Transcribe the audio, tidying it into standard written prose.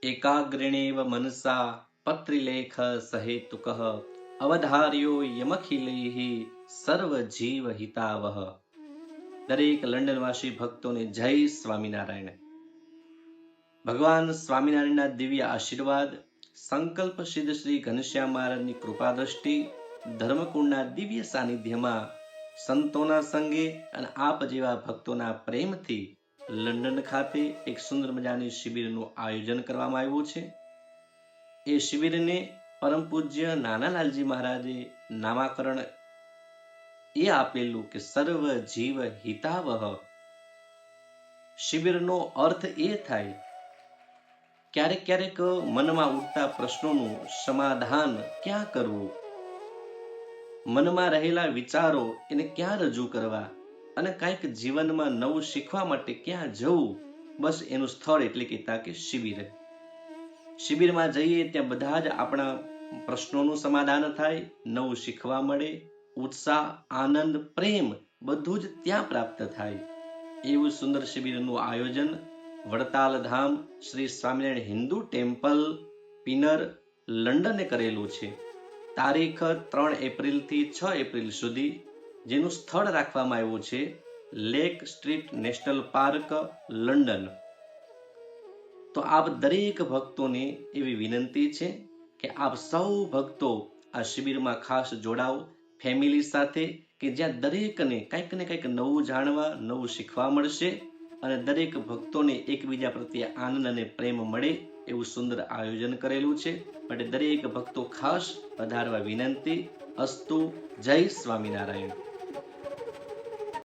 એકાગ્રેણેવ મનસા પત્રિલેખ સહેતુકઃ અવધાર્યો યમખિલૈઃ સર્વ જીવ હિતાવહ. દરેક લંડનવાસી ભક્તોને જય સ્વામિનારાયણ. ભગવાન સ્વામિનારાયણના દિવ્ય આશીર્વાદ, સંકલ્પ સિદ્ધ શ્રી ઘનશ્યામ મહારાજની કૃપા દ્રષ્ટિ, ધર્મકુંડના દિવ્ય સાનિધ્યમાં સંતોના સંગે અને આપ જેવા ભક્તોના પ્રેમથી લંડન ખાતે એક સુંદર મજાની શિબિરનું આયોજન કરવામાં આવ્યું છે. એ શિબિરને પરમ પૂજ્ય નાનાલાલજી મહારાજે નામાકરણ એ આપેલું કે સર્વ જીવ હિતાવહ. શિબિરનો અર્થ એ થાય ક્યારેક ક્યારેક મનમાં ઉઠતા પ્રશ્નોનું સમાધાન ક્યાં કરવું, મનમાં રહેલા વિચારો એને ક્યાં રજૂ કરવા અને કંઈક જીવનમાં નવું શીખવા માટે ક્યાં જવું, બસ એનું સ્થળ એટલે કહેતા કે શિબિર. શિબિરમાં જઈએ ત્યાં બધા જ આપણા પ્રશ્નોનું સમાધાન થાય, નવું શીખવા મળે, ઉત્સાહ, આનંદ, પ્રેમ બધું જ ત્યાં પ્રાપ્ત થાય. એવું સુંદર શિબિરનું આયોજન વડતાલ ધામ શ્રી સ્વામિનારાયણ હિન્દુ ટેમ્પલ પિનર લંડને કરેલું છે. તારીખ 3 એપ્રિલથી 6 એપ્રિલ સુધી, જેનું સ્થળ રાખવામાં આવ્યું છે lake street national park London. તો આપ દરેક ભક્તોને એવી વિનંતી છે કે આપ સૌ ભક્તો આ શિબિરમાં ખાસ જોડાઓ ફેમિલી સાથે, કે જ્યાં દરેકને કંઈક ને કંઈક નવું જાણવા, નવું શીખવા મળશે અને દરેક ભક્તોને એકબીજા પ્રત્યે આનંદ અને પ્રેમ મળે એવું સુંદર આયોજન કરેલું છે. માટે દરેક ભક્તો ખાસ પધારવા વિનંતી. અસ્તુ. જય સ્વામિનારાયણ.